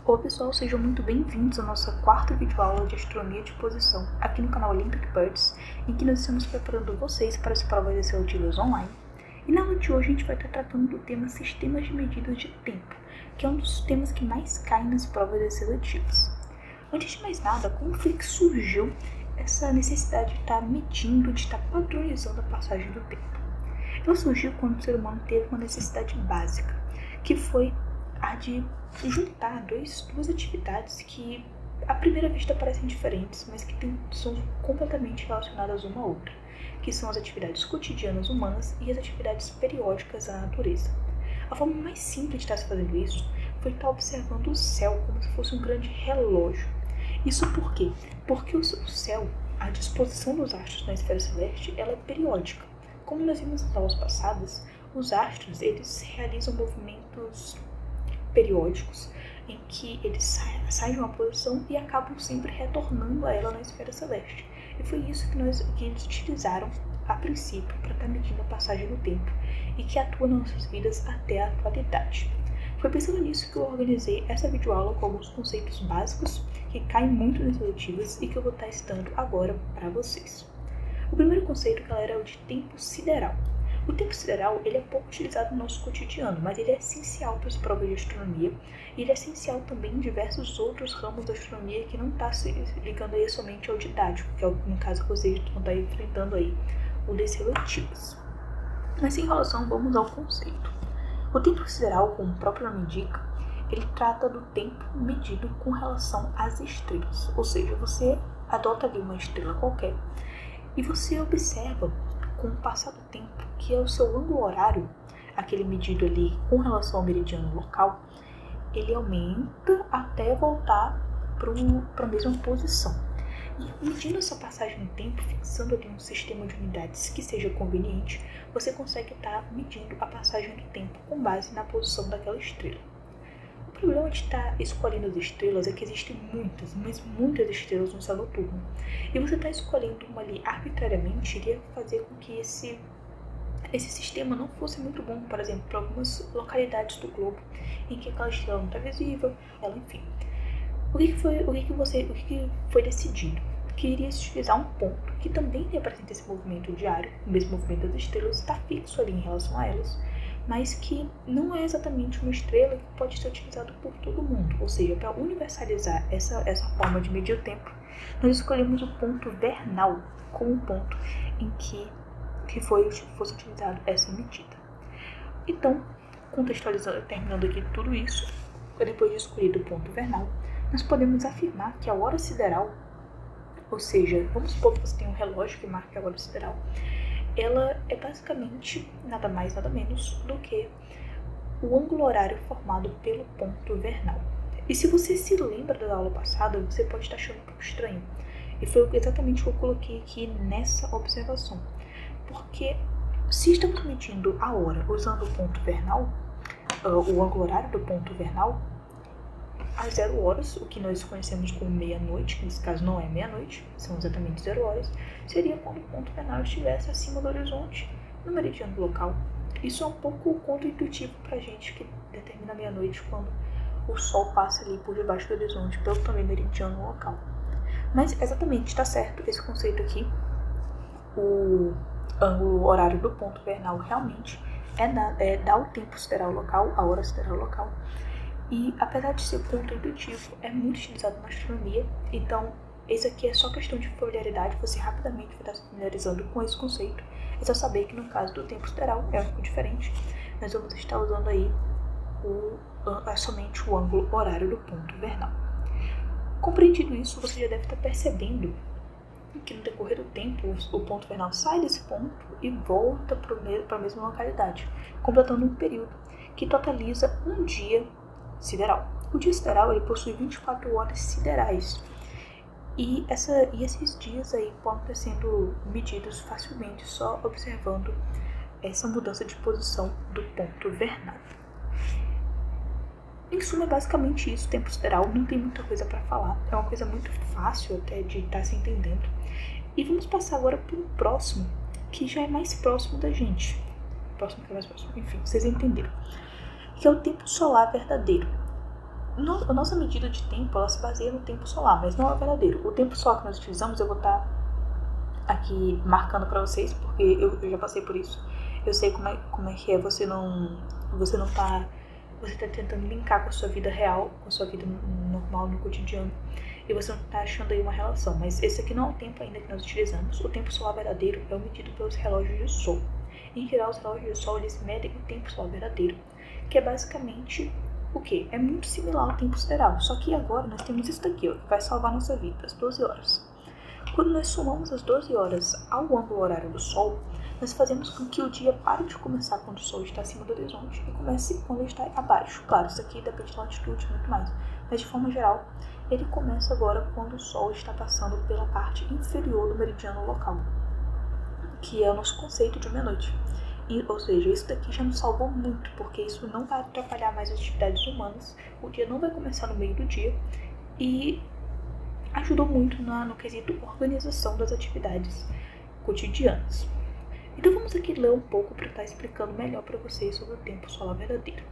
Olá pessoal, sejam muito bem-vindos à nossa quarta videoaula de astronomia de posição aqui no canal Olympic Birds, em que nós estamos preparando vocês para as provas de seletivas online. E na aula de hoje a gente vai estar tratando do tema sistemas de medidas de tempo, que é um dos temas que mais caem nas provas de seletivas. Antes de mais nada, como foi que surgiu essa necessidade de estar medindo, de estar padronizando a passagem do tempo? Ela surgiu quando o ser humano teve uma necessidade básica, que foi a de juntar duas atividades que à primeira vista parecem diferentes, mas que são completamente relacionadas uma à outra, que são as atividades cotidianas humanas e as atividades periódicas da natureza. A forma mais simples de estar se fazendo isso foi estar observando o céu como se fosse um grande relógio. Isso por quê? Porque o céu, a disposição dos astros na esfera celeste, ela é periódica. Como nós vimos nas aulas passadas, os astros eles realizam movimentos periódicos em que eles saem de uma posição e acabam sempre retornando a ela na esfera celeste. E foi isso que eles utilizaram a princípio para estar medindo a passagem do tempo e que atua nas nossas vidas até a atualidade. Foi pensando nisso que eu organizei essa videoaula com alguns conceitos básicos que caem muito nas seletivas e que eu vou estar citando agora para vocês. O primeiro conceito, galera, é o de tempo sideral. O tempo sideral ele é pouco utilizado no nosso cotidiano, mas ele é essencial para as provas de astronomia e ele é essencial também em diversos outros ramos da astronomia que não está se ligando aí somente ao didático, que é no caso que vocês vão estar enfrentando aí, o das seletivas. Mas sem enrolação, vamos ao conceito. O tempo sideral, como o próprio nome indica, ele trata do tempo medido com relação às estrelas, ou seja, você adota ali uma estrela qualquer e você observa com o passar do tempo que é o seu ângulo horário, aquele medido ali com relação ao meridiano local, ele aumenta até voltar para a mesma posição. E medindo essa passagem no tempo, fixando ali um sistema de unidades que seja conveniente, você consegue estar medindo a passagem do tempo com base na posição daquela estrela. O problema de estar escolhendo as estrelas é que existem muitas, mas muitas estrelas no céu noturno. E você estar escolhendo uma ali arbitrariamente iria fazer com que esse sistema não fosse muito bom, por exemplo, para algumas localidades do globo em que aquela estrela não está visível, enfim. O que foi decidido? Que iria se utilizar um ponto que também representa esse movimento diário, o mesmo movimento das estrelas, está fixo ali em relação a elas, mas que não é exatamente uma estrela que pode ser utilizado por todo mundo. Ou seja, para universalizar essa forma de medir o tempo, nós escolhemos o ponto vernal como ponto em que fosse utilizado essa medida. Então, contextualizando, terminando aqui tudo isso, depois de escolhido o ponto vernal, nós podemos afirmar que a hora sideral, ou seja, vamos supor que você tem um relógio que marca a hora sideral, ela é basicamente nada mais, nada menos do que o ângulo horário formado pelo ponto vernal. E se você se lembra da aula passada, você pode estar achando um pouco estranho. E foi exatamente o que eu coloquei aqui nessa observação. Porque se estamos medindo a hora usando o ponto vernal, o ângulo horário do ponto vernal, às 0 horas, o que nós conhecemos como meia-noite, que nesse caso não é meia-noite, são exatamente 0 horas, seria quando o ponto vernal estivesse acima do horizonte, no meridiano local. Isso é um pouco contra-intuitivo para a gente que determina meia-noite quando o sol passa ali por debaixo do horizonte, pelo também meridiano local. Mas exatamente, está certo esse conceito aqui, o ângulo horário do ponto vernal realmente dá o tempo sideral local, a hora sideral local. E apesar de ser contra-intuitivo, é muito utilizado na astronomia, então esse aqui é só questão de familiaridade, você rapidamente vai estar se familiarizando com esse conceito. É só saber que no caso do tempo sideral é um pouco diferente, nós vamos estar usando aí somente o ângulo horário do ponto vernal. Compreendido isso, você já deve estar percebendo que no decorrer do tempo o ponto vernal sai desse ponto e volta para a mesma localidade, completando um período que totaliza um dia sideral. O dia sideral ele possui 24 horas siderais e esses dias aí podem estar sendo medidos facilmente só observando essa mudança de posição do ponto vernal. Em suma, é basicamente isso, o tempo sideral, não tem muita coisa para falar, é uma coisa muito fácil até de estar se entendendo. E vamos passar agora para o próximo, que já é mais próximo da gente. Próximo que é mais próximo, enfim, vocês entenderam. Que é o tempo solar verdadeiro. A nossa medida de tempo, ela se baseia no tempo solar, mas não é verdadeiro. O tempo solar que nós utilizamos, eu vou estar aqui marcando para vocês, porque eu já passei por isso. Eu sei como é que é você tá tentando linkar com a sua vida real, com a sua vida normal no cotidiano, e você não tá achando aí uma relação. Mas esse aqui não é o tempo ainda que nós utilizamos. O tempo solar verdadeiro é o medido pelos relógios de sol. Em geral, os relógios de sol, eles medem o tempo solar verdadeiro, que é basicamente o quê? É muito similar ao tempo sideral, só que agora nós temos isso daqui, ó, que vai salvar nossa vida, as 12 horas. Quando nós somamos as 12 horas ao ângulo horário do Sol, nós fazemos com que o dia pare de começar quando o Sol está acima do horizonte e comece quando ele está abaixo. Claro, isso aqui depende da latitude e muito mais, mas de forma geral, ele começa agora quando o Sol está passando pela parte inferior do meridiano local, que é o nosso conceito de meia-noite. Ou seja, isso daqui já nos salvou muito, porque isso não vai atrapalhar mais as atividades humanas, o dia não vai começar no meio do dia e ajudou muito no quesito organização das atividades cotidianas. Então vamos aqui ler um pouco para estar explicando melhor para vocês sobre o tempo solar verdadeiro.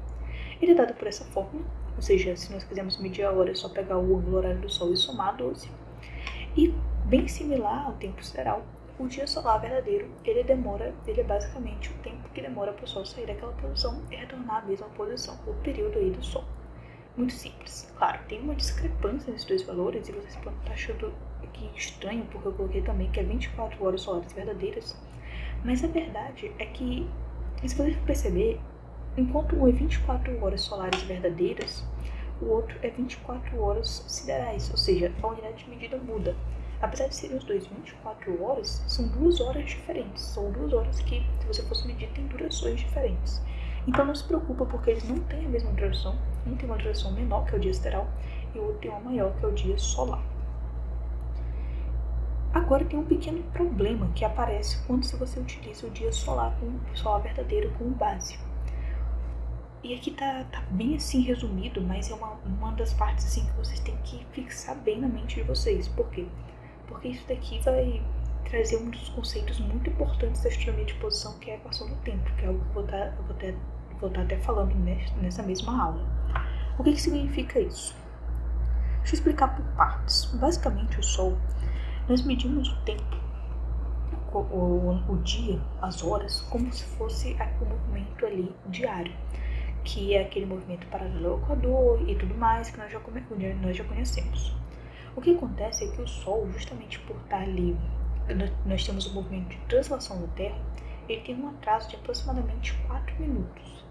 Ele é dado por essa fórmula, ou seja, se nós quisermos medir a hora é só pegar o ângulo horário do Sol e somar 12. E bem similar ao tempo sideral, o dia solar verdadeiro, ele é basicamente o tempo que demora para o Sol sair daquela posição e retornar à mesma posição, o período aí do Sol. Muito simples. Claro, tem uma discrepância nesses dois valores e vocês podem estar achando aqui estranho, porque eu coloquei também que é 24 horas solares verdadeiras, mas a verdade é que, se vocês perceber, enquanto um é 24 horas solares verdadeiras, o outro é 24 horas siderais, ou seja, a unidade de medida muda. Apesar de serem os dois 24 horas, são 2 horas diferentes. São 2 horas que, se você fosse medir, tem durações diferentes. Então não se preocupa, porque eles não têm a mesma duração. Um tem uma duração menor, que é o dia sideral, e o outro tem uma maior, que é o dia solar. Agora tem um pequeno problema que aparece quando você utiliza o dia solar verdadeiro como base. E aqui tá bem assim resumido, mas é uma das partes assim que vocês têm que fixar bem na mente de vocês. Por quê? Porque isso daqui vai trazer um dos conceitos muito importantes da astronomia de posição, que é a equação do tempo, que é algo que eu vou estar até falando nessa mesma aula. O que significa isso? Deixa eu explicar por partes. Basicamente, o Sol, nós medimos o tempo, o dia, as horas, como se fosse o movimento ali diário, que é aquele movimento paralelo ao Equador e tudo mais que nós já conhecemos. O que acontece é que o Sol, justamente por estar ali, nós temos o movimento de translação da Terra, ele tem um atraso de aproximadamente 4 minutos.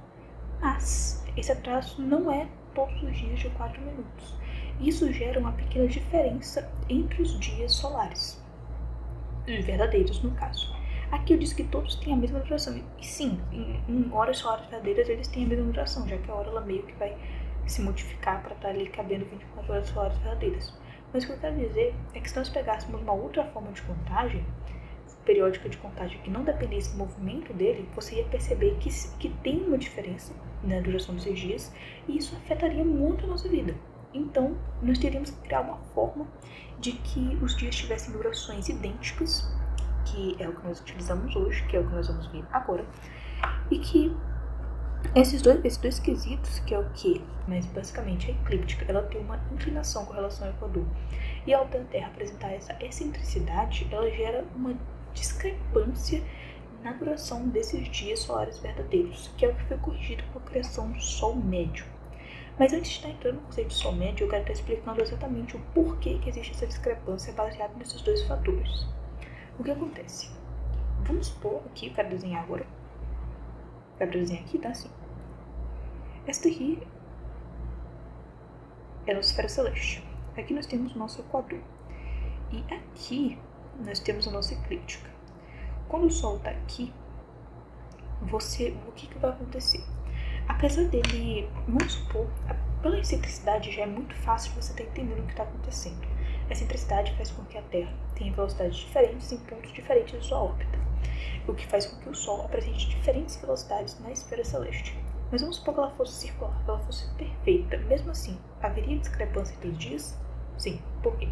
Mas esse atraso não é todos os dias de 4 minutos. Isso gera uma pequena diferença entre os dias solares, verdadeiros no caso. Aqui eu disse que todos têm a mesma duração, e sim, em horas solares verdadeiras eles têm a mesma duração, já que a hora ela meio que vai se modificar para estar ali cabendo 24 horas solares verdadeiras. Mas o que eu quero dizer é que se nós pegássemos uma outra forma de contagem, periódica de contagem que não dependesse do movimento dele, você ia perceber que tem uma diferença na duração desses dias, e isso afetaria muito a nossa vida. Então, nós teríamos que criar uma forma de que os dias tivessem durações idênticas, que é o que nós utilizamos hoje, que é o que nós vamos ver agora, e que esses dois quesitos, que é o que? Mas basicamente a eclíptica, ela tem uma inclinação com relação ao Equador. E ao da Terra apresentar essa excentricidade, ela gera uma discrepância na duração desses dias solares verdadeiros, que é o que foi corrigido com a criação do Sol médio. Mas antes de estar entrando no conceito de Sol médio, eu quero estar explicando exatamente o porquê que existe essa discrepância baseada nesses dois fatores. O que acontece? Vamos supor aqui, eu quero desenhar agora. Quero desenhar aqui, tá assim. Esta aqui é a nossa esfera celeste. Aqui nós temos o nosso Equador. E aqui nós temos a nossa eclíptica. Quando o Sol está aqui, o que vai acontecer? Apesar dele, vamos supor, pela excentricidade já é muito fácil você estar entendendo o que está acontecendo. A excentricidade faz com que a Terra tenha velocidades diferentes em pontos diferentes de sua órbita, o que faz com que o Sol apresente diferentes velocidades na esfera celeste. Mas vamos supor que ela fosse circular, que ela fosse perfeita. Mesmo assim, haveria discrepância entre os dias? Sim. Por quê?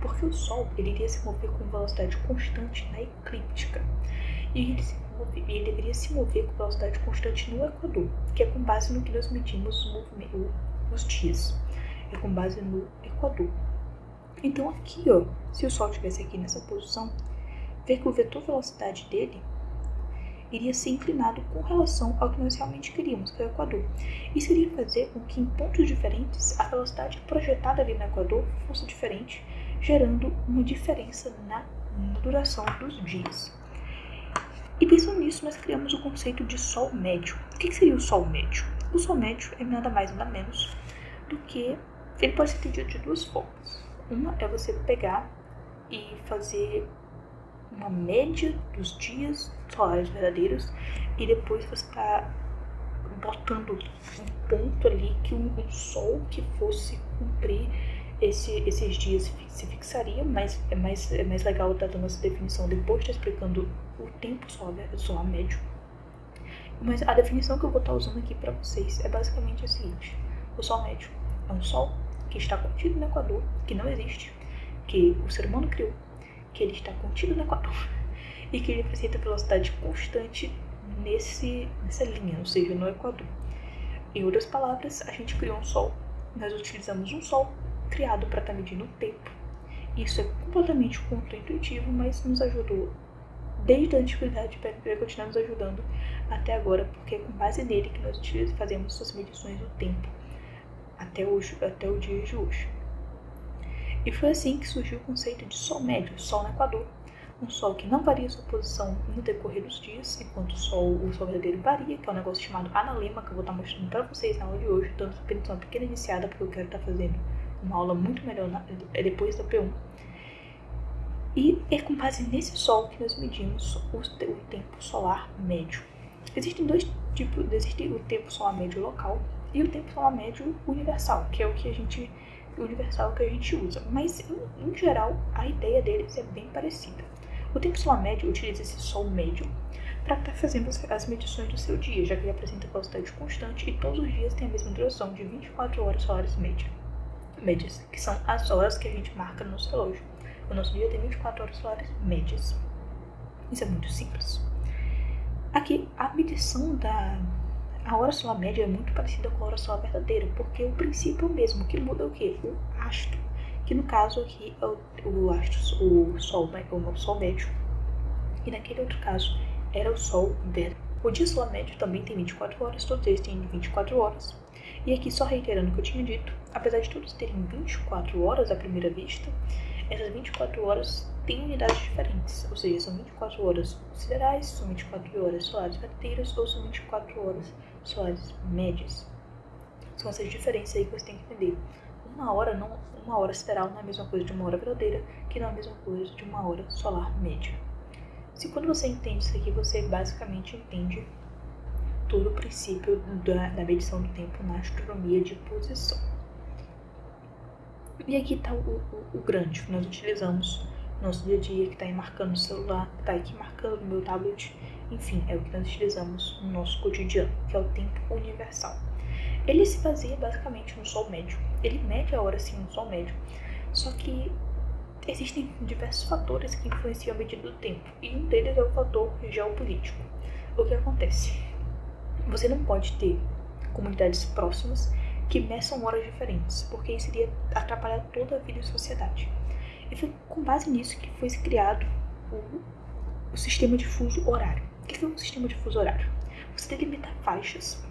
Porque o Sol ele iria se mover com velocidade constante na eclíptica. E ele deveria se mover com velocidade constante no Equador, que é com base no que nós medimos os dias. É com base no Equador. Então aqui, ó, se o Sol estivesse aqui nessa posição, ver que o vetor velocidade dele iria ser inclinado com relação ao que nós realmente queríamos, que é o Equador. Isso iria fazer com que em pontos diferentes a velocidade projetada ali no Equador fosse diferente, gerando uma diferença na duração dos dias. E pensando nisso, nós criamos o conceito de Sol médio. O que seria o Sol médio? O Sol médio é nada mais nada menos do que... Ele pode ser entendido de duas formas. Uma é você pegar e fazer uma média dos dias solares verdadeiros e depois você está botando um ponto ali que um Sol que fosse cumprir esses dias se fixaria, mas é mais legal estar dando essa definição depois de estar explicando o tempo solar médio. Mas a definição que eu vou estar usando aqui para vocês é basicamente a seguinte: o Sol médio é um Sol que está contido no Equador, que não existe, que o ser humano criou, que ele está contido no Equador e que ele apresenta velocidade constante nessa linha, ou seja, no Equador. Em outras palavras, a gente criou um Sol, nós utilizamos um Sol criado para estar medindo o tempo. Isso é completamente contraintuitivo, mas nos ajudou desde a antiguidade para continuar nos ajudando até agora, porque é com base nele que nós fazemos essas medições do tempo até o dia de hoje. E foi assim que surgiu o conceito de Sol médio, Sol no Equador, um Sol que não varia sua posição no decorrer dos dias, enquanto o Sol verdadeiro varia, que é um negócio chamado analema, que eu vou estar mostrando para vocês na aula de hoje, dando uma pequena iniciada, porque eu quero estar fazendo uma aula muito melhor depois da P1. E é com base nesse Sol que nós medimos o tempo solar médio. Existem dois tipos, existe o tempo solar médio local e o tempo solar médio universal, que é o que a gente usa, mas em geral a ideia deles é bem parecida. O tempo solar médio utiliza esse Sol médio para estar fazendo as medições do seu dia, já que ele apresenta velocidade constante e todos os dias tem a mesma duração de 24 horas solares médias, que são as horas que a gente marca no nosso relógio. O nosso dia tem 24 horas solares médias. Isso é muito simples. Aqui, a medição a hora solar média é muito parecida com a hora solar verdadeira, porque o princípio é o mesmo. O que muda é o quê? O astro, que no caso aqui é o Sol médio, e naquele outro caso era o Sol verdadeiro. O dia solar médio também tem 24 horas, todos eles têm 24 horas. E aqui, só reiterando o que eu tinha dito, apesar de todos terem 24 horas à primeira vista, essas 24 horas têm unidades diferentes, ou seja, são 24 horas siderais, são 24 horas solares verdadeiras ou são 24 horas solares médias. São essas diferenças aí que você tem que entender. Uma hora sideral não é a mesma coisa de uma hora verdadeira, que não é a mesma coisa de uma hora solar média. Se quando você entende isso aqui, você basicamente entende todo o princípio da medição do tempo na astronomia de posição. E aqui está o grande que nós utilizamos no nosso dia a dia, que está aí marcando no celular, que está aqui marcando no meu tablet, enfim, é o que nós utilizamos no nosso cotidiano, que é o tempo universal. Ele se baseia basicamente no Sol médio. Ele mede a hora sim no Sol médio, só que existem diversos fatores que influenciam a medida do tempo, e um deles é o fator geopolítico. O que acontece? Você não pode ter comunidades próximas que meçam horas diferentes, porque isso iria atrapalhar toda a vida e sociedade. E foi com base nisso que foi criado o sistema de fuso horário. O que é um sistema de fuso horário? Você delimita faixas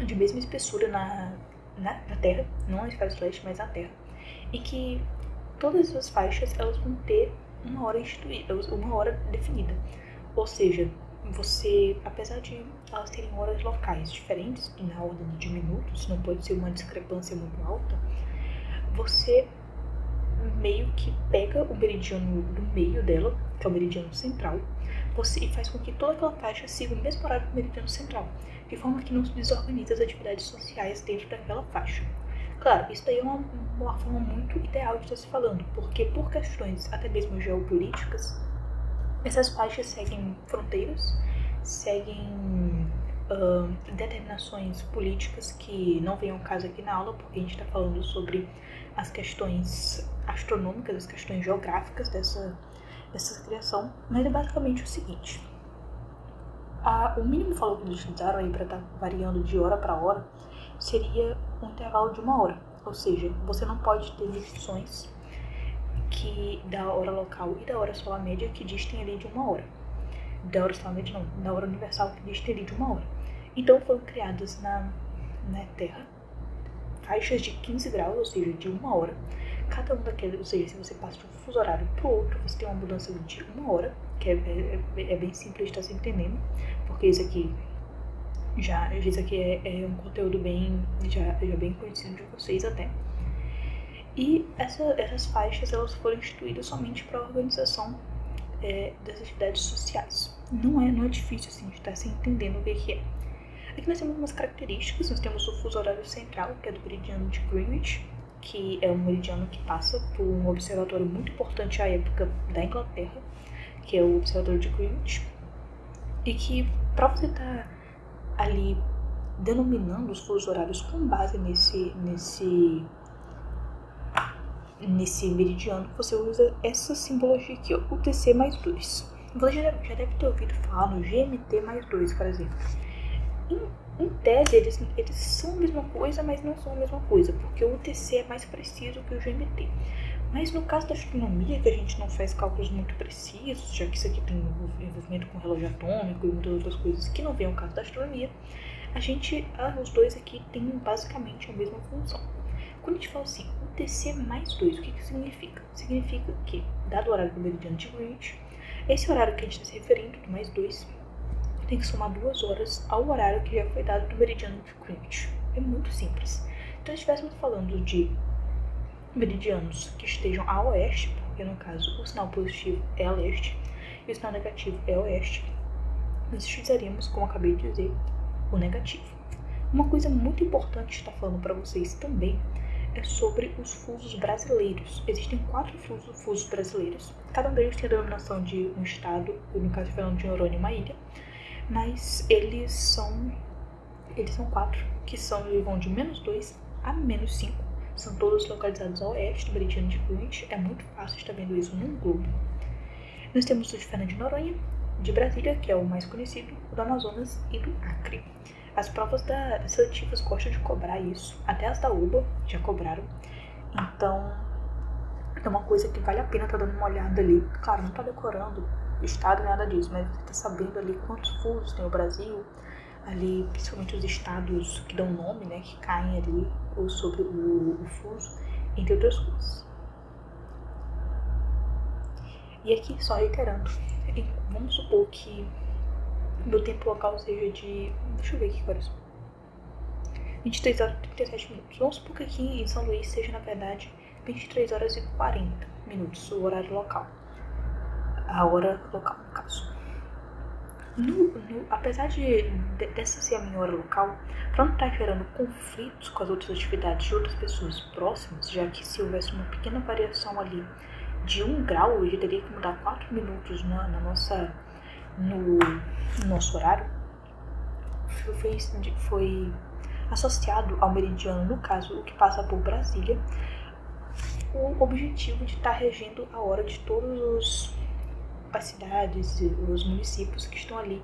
de mesma espessura na Terra, não no hemisfério leste, mas na Terra, e que todas as faixas elas vão ter uma hora instituída, uma hora definida. Ou seja, você, apesar de elas terem horas locais diferentes, na ordem de minutos, não pode ser uma discrepância muito alta, você meio que pega o meridiano do meio dela, que é o meridiano central, e faz com que toda aquela faixa siga o mesmo horário do meridiano central, de forma que não se desorganiza as atividades sociais dentro daquela faixa. Claro, isso daí é uma forma muito ideal de estar se falando, porque por questões até mesmo geopolíticas, essas faixas seguem fronteiras, seguem determinações políticas que não vêm ao caso aqui na aula, porque a gente está falando sobre as questões astronômicas, as questões geográficas dessa criação, mas é basicamente o seguinte: o mínimo valor que eles utilizaram aí para estar variando de hora para hora seria um intervalo de 1 hora. Ou seja, você não pode ter medições da hora local e da hora solar média que distem ali de 1 hora. Da hora solar média não, da hora universal que distem ali de 1 hora. Então foram criadas na Terra faixas de 15 graus, ou seja, de 1 hora. Cada um daqueles, ou seja, se você passa de um fuso horário para o outro, você tem uma mudança de 1 hora, que é bem simples de estar se entendendo, porque isso aqui é um conteúdo já bem conhecido de vocês até. E essas faixas elas foram instituídas somente para a organização das atividades sociais. Não é difícil assim, de estar se entendendo o que é. Aqui nós temos algumas características. Nós temos o fuso horário central, que é do meridiano de Greenwich, que é um meridiano que passa por um observatório muito importante à época da Inglaterra, que é o Observatório de Greenwich, e que, para você estar ali denominando os fusos horários com base nesse meridiano, você usa essa simbologia aqui, ó, UTC mais 2. Você já deve ter ouvido falar no GMT mais 2, por exemplo. Em tese, eles são a mesma coisa, mas não são a mesma coisa, porque o UTC é mais preciso que o GMT. Mas no caso da astronomia, que a gente não faz cálculos muito precisos, já que isso aqui tem envolvimento com relógio atômico e muitas outras coisas que não vêm ao caso da astronomia, os dois aqui têm basicamente a mesma função. Quando a gente fala assim, UTC mais 2, o que significa? Significa que, dado o horário do meridiano de Greenwich, esse horário que a gente está se referindo, do mais 2, tem que somar 2 horas ao horário que já foi dado do meridiano de Greenwich. É muito simples. Então, se estivéssemos falando de meridianos que estejam a oeste, porque no caso o sinal positivo é a leste e o sinal negativo é a oeste, nós utilizaríamos, como eu acabei de dizer, o negativo. Uma coisa muito importante estar falando para vocês também é sobre os fusos brasileiros. Existem 4 fusos brasileiros. Cada um deles tem a denominação de um estado, no caso Fernando de Noronha e uma ilha, mas eles são 4, que vão de -2 a -5. São todos localizados a oeste do meridiano de Greenwich. É muito fácil estar vendo isso num globo. Nós temos o de Fernando de Noronha, de Brasília, que é o mais conhecido, o do Amazonas e do Acre. As provas seletivas gostam de cobrar isso, até as da UBA já cobraram. Então, é uma coisa que vale a pena estar dando uma olhada ali. Claro, não está decorando o estado, nada disso, mas você está sabendo ali quantos fusos tem o Brasil, ali, principalmente os estados que dão nome, né, que caem ali, ou sobre o fuso, entre outras coisas. E aqui, só reiterando, vamos supor que meu tempo local seja de, deixa eu ver aqui agora, 23 horas e 37 minutos. Vamos supor que aqui em São Luís seja, na verdade, 23 horas e 40 minutos, o horário local. A hora local, no caso. Apesar dessa ser a minha hora local, para não estar gerando conflitos com as outras atividades de outras pessoas próximas, já que se houvesse uma pequena variação ali de 1 grau, eu já teria que mudar 4 minutos no nosso horário, foi associado ao meridiano, no caso, o que passa por Brasília, o objetivo de estar regendo a hora de todas as cidades e os municípios que estão ali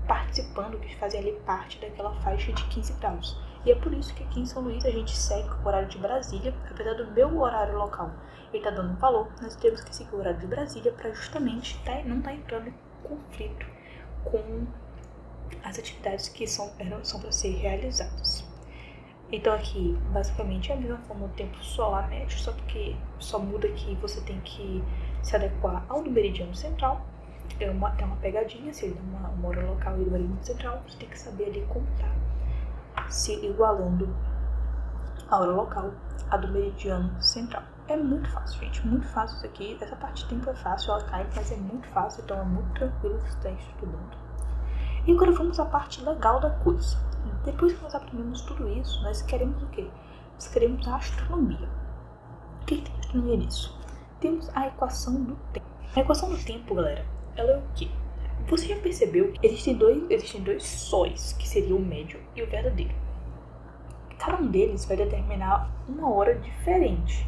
participando, que fazem ali parte daquela faixa de 15 graus. E é por isso que aqui em São Luís a gente segue o horário de Brasília, apesar do meu horário local ele está dando um valor, nós temos que seguir o horário de Brasília para justamente não estar entrando em conflito com as atividades que são para ser realizadas. Então aqui, basicamente, é a mesma forma do tempo solar médio, só porque só muda que você tem que se adequar ao do meridiano central. Tem uma pegadinha, se ele dá uma hora local e do meridiano central, você tem que saber ali como tá se igualando a hora local a do meridiano central. É muito fácil, gente, muito fácil isso aqui. Essa parte de tempo é fácil, ela cai, mas é muito fácil, então é muito tranquilo você estar estudando. E agora vamos à parte legal da coisa. Depois que nós aprendemos tudo isso, nós queremos o quê? Nós queremos a astronomia. O que tem astronomia nisso? Temos a equação do tempo. A equação do tempo, galera, ela é o quê? Você já percebeu que existem dois sóis, que seria o médio e o verdadeiro. Cada um deles vai determinar uma hora diferente.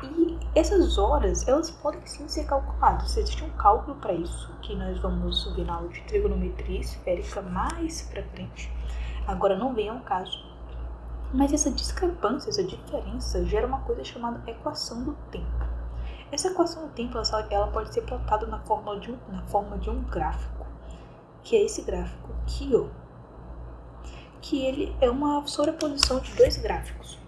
E essas horas, elas podem sim ser calculadas. Existe um cálculo para isso, que nós vamos ver na aula de trigonometria esférica mais pra frente. agora não vem ao caso. Mas essa discrepância, essa diferença, gera uma coisa chamada equação do tempo. Essa equação do tempo ela pode ser plotada na forma de um gráfico, que é esse gráfico aqui, ó, que ele é uma sobreposição de dois gráficos.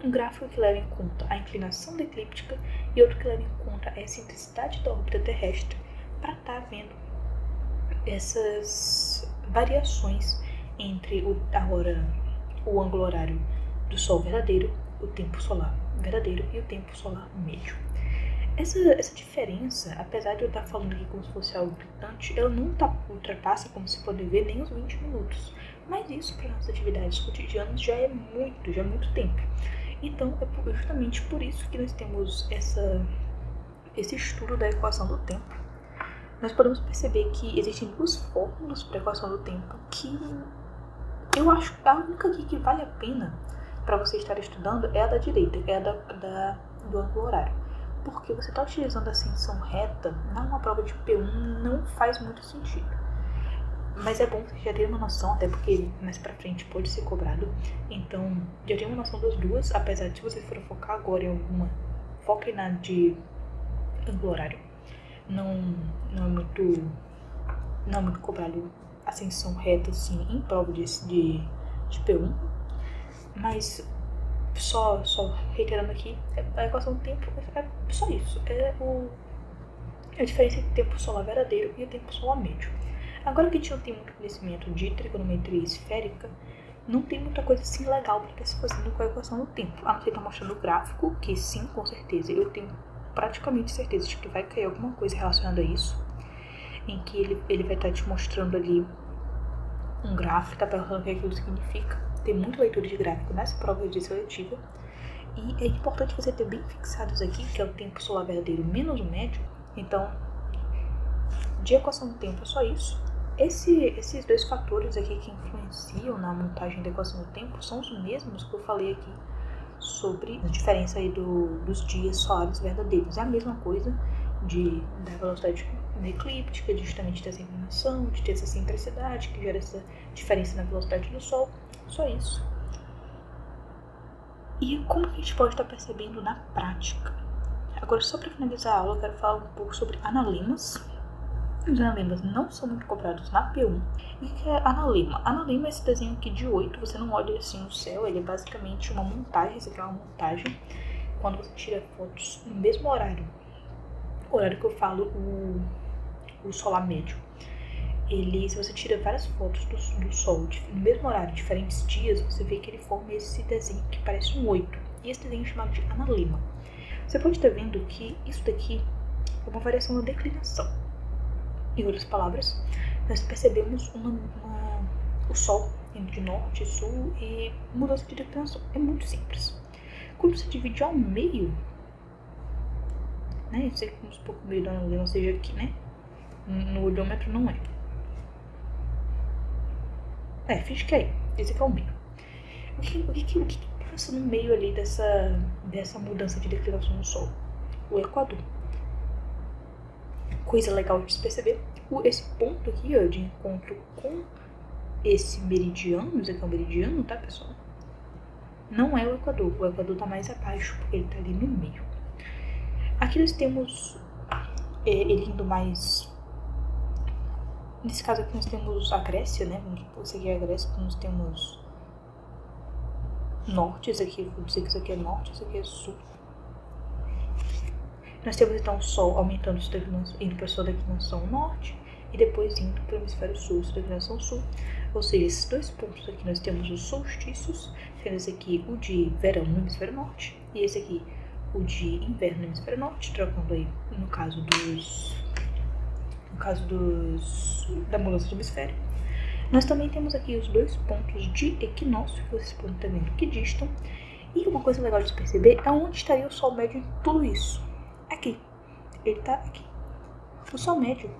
Um gráfico que leva em conta a inclinação da eclíptica e outro que leva em conta a excentricidade da órbita terrestre, para estar vendo essas variações entre o ângulo horário do Sol verdadeiro, o tempo solar verdadeiro e o tempo solar médio. Essa diferença, apesar de eu estar falando aqui como se fosse algo gritante, ela não ultrapassa, como se pode ver, nem os 20 minutos. Mas isso para nossas atividades cotidianas já é muito tempo. Então é justamente por isso que nós temos esse estudo da equação do tempo. Nós podemos perceber que existem duas fórmulas para a equação do tempo que eu acho que a única aqui que vale a pena para você estar estudando é a da direita, é a do ângulo horário. Porque você está utilizando a ascensão reta numa prova de P1 não faz muito sentido. Mas é bom você já ter uma noção, até porque mais pra frente pode ser cobrado. Então, já tem uma noção das duas, apesar de se você for focar agora em alguma, foque na de ângulo horário. Não é muito cobrado ascensão reta assim em prova de P1. Mas só reiterando aqui, a equação do tempo é só isso. É a diferença entre o tempo solar verdadeiro e o tempo solar médio. Agora que a gente não tem muito conhecimento de trigonometria esférica, não tem muita coisa assim legal para estar se fazendo com a equação do tempo. A não ser estar mostrando o gráfico, que sim, com certeza, eu tenho praticamente certeza de que vai cair alguma coisa relacionada a isso, em que ele vai estar te mostrando ali um gráfico, tá perguntando o que aquilo significa. Tem muita leitura de gráfico nas provas de seletiva. E é importante você ter bem fixados aqui, que é o tempo solar verdadeiro menos o médio. Então, de equação do tempo é só isso. Esses dois fatores aqui que influenciam na montagem da equação do tempo são os mesmos que eu falei aqui sobre a diferença aí dos dias solares verdadeiros. É a mesma coisa da velocidade da eclíptica, justamente dessa inclinação, de ter essa simplicidade que gera essa diferença na velocidade do Sol. Só isso. E como que a gente pode estar percebendo na prática? Agora, só para finalizar a aula, eu quero falar um pouco sobre analemas. Os analemas não são muito cobrados na P1. E o que é analema? Analema é esse desenho aqui de 8, você não olha assim no céu, ele é basicamente uma montagem, isso aqui é uma montagem, quando você tira fotos no mesmo horário. O horário que eu falo, o solar médio. Se você tira várias fotos do Sol no mesmo horário, diferentes dias, você vê que ele forma esse desenho que parece um 8. E esse desenho é chamado de analema. Você pode estar vendo que isso daqui é uma variação da declinação. Em outras palavras, nós percebemos o Sol indo de norte e sul e mudança de declinação. É muito simples. Quando você divide ao meio, né? Eu sei que vamos supor que o meio do analema seja aqui, né? No olhômetro não é. Finge que é aí. Esse aqui é o meio. O que passa no meio ali dessa mudança de declinação do Sol? O Equador. Coisa legal de se perceber. Esse ponto aqui, ó, de encontro com esse meridiano, isso aqui é um meridiano, tá, pessoal? Não é o Equador. O Equador tá mais abaixo, porque ele tá ali no meio. Aqui nós temos ele indo mais... Nesse caso aqui nós temos a Grécia, né? Vamos supor que isso aqui é a Grécia, então nós temos norte, isso aqui, vou dizer que isso aqui é norte, isso aqui é sul. Nós temos então o Sol aumentando sua declinação, indo para a sua declinação norte e depois indo para o hemisfério sul, sua declinação sul. Ou seja, esses dois pontos aqui nós temos os solstícios, sendo esse aqui o de verão no hemisfério norte e esse aqui o de inverno no hemisfério norte, trocando aí no caso da mudança de hemisfério. Nós também temos aqui os dois pontos de equinócio, que vocês podem estar vendo que distam. E uma coisa legal de se perceber é onde estaria o Sol médio em tudo isso. Aqui. Ele está aqui. O Sol médio,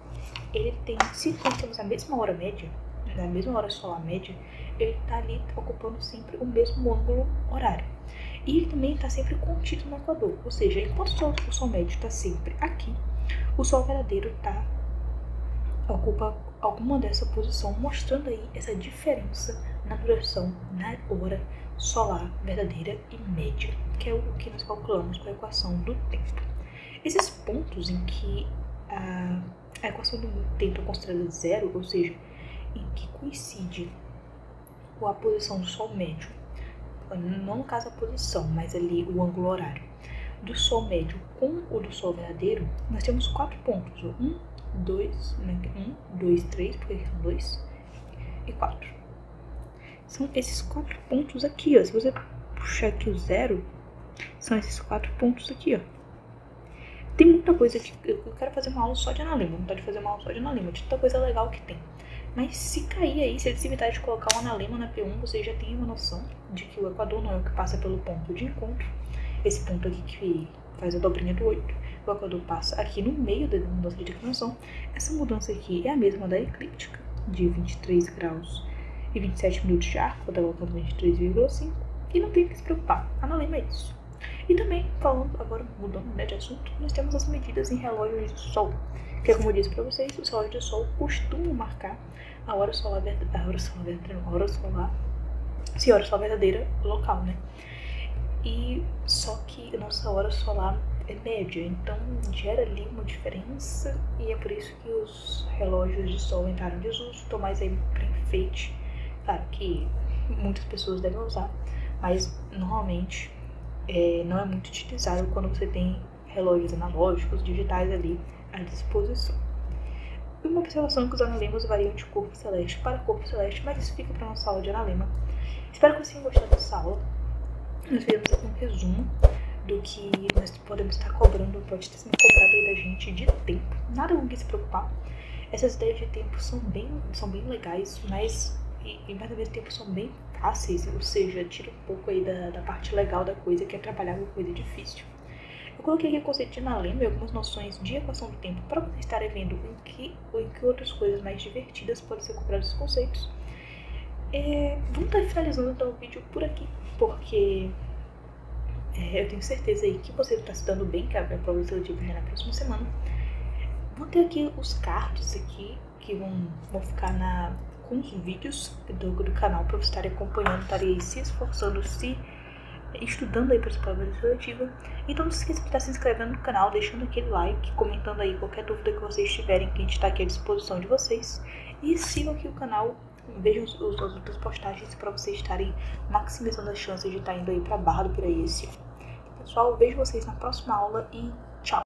ele tem, se nós temos a mesma hora média, na mesma hora solar média, ele está ali ocupando sempre o mesmo ângulo horário. E ele também está sempre contido no Equador. Ou seja, enquanto o Sol médio está sempre aqui, o Sol verdadeiro ocupa alguma dessa posição, mostrando aí essa diferença na duração, na hora solar verdadeira e média, que é o que nós calculamos com a equação do tempo. Esses pontos em que a equação do tempo é considerada zero, ou seja, em que coincide com a posição do Sol médio, não no caso a posição, mas ali o ângulo horário, do Sol médio com o do Sol verdadeiro, nós temos 4 pontos, 1, 2, 3, porque são 2, e 4. São esses 4 pontos aqui, ó. Se você puxar aqui o zero, são esses 4 pontos aqui, ó. Tem muita coisa que eu quero fazer uma aula só de analema, vontade de fazer uma aula só de analema, de tanta coisa legal que tem. Mas se cair aí, se eles evitarem de colocar um analema na P1, você já tem uma noção de que o equador não é o que passa pelo ponto de encontro. Esse ponto aqui que faz a dobrinha do 8, o equador passa aqui no meio da mudança de declinação. Essa mudança aqui é a mesma da eclíptica, de 23 graus e 27 minutos de arco, vou estar colocando 23,5, e não tem que se preocupar, analema é isso. E também, falando agora, mudando de assunto, nós temos as medidas em relógios de sol, que é como eu disse para vocês, os relógios de sol costumam marcar a hora solar verdadeira local, né? E só que a nossa hora solar é média, então gera ali uma diferença, e é por isso que os relógios de sol entraram em desuso. Estou mais aí para enfeite, claro que muitas pessoas devem usar, mas normalmente não é muito utilizado quando você tem relógios analógicos, digitais ali à disposição. Uma observação é que os analemas variam de corpo celeste para corpo celeste, mas isso fica para a nossa aula de analema. Espero que vocês tenham gostado dessa aula. Nós fizemos aqui um resumo do que nós podemos estar cobrando, pode ter sido cobrado aí da gente de tempo. Nada com que se preocupar. Essas ideias de tempo são bem legais, mas ao mesmo tempo são bem fáceis, ou seja, tira um pouco aí da parte legal da coisa, que é trabalhar com coisa difícil. Eu coloquei aqui o conceito de analema e algumas noções de equação do tempo para vocês estarem vendo em que outras coisas mais divertidas podem ser cobradas esses conceitos. Vamos estar finalizando então o vídeo por aqui, porque eu tenho certeza aí que você está se dando bem, que a prova seletiva já é na próxima semana. Vou ter aqui os cards aqui, que vão ficar com os vídeos do canal para vocês estarem acompanhando, estarem se esforçando, estudando aí para essa prova seletiva. Então não se esqueça de estar se inscrevendo no canal, deixando aquele like, comentando aí qualquer dúvida que vocês tiverem, que a gente está aqui à disposição de vocês. E sigam aqui o canal, vejam as outras postagens para vocês estarem maximizando as chances de estar indo aí para a Barra do Piraí esse ano. Pessoal, vejo vocês na próxima aula e tchau!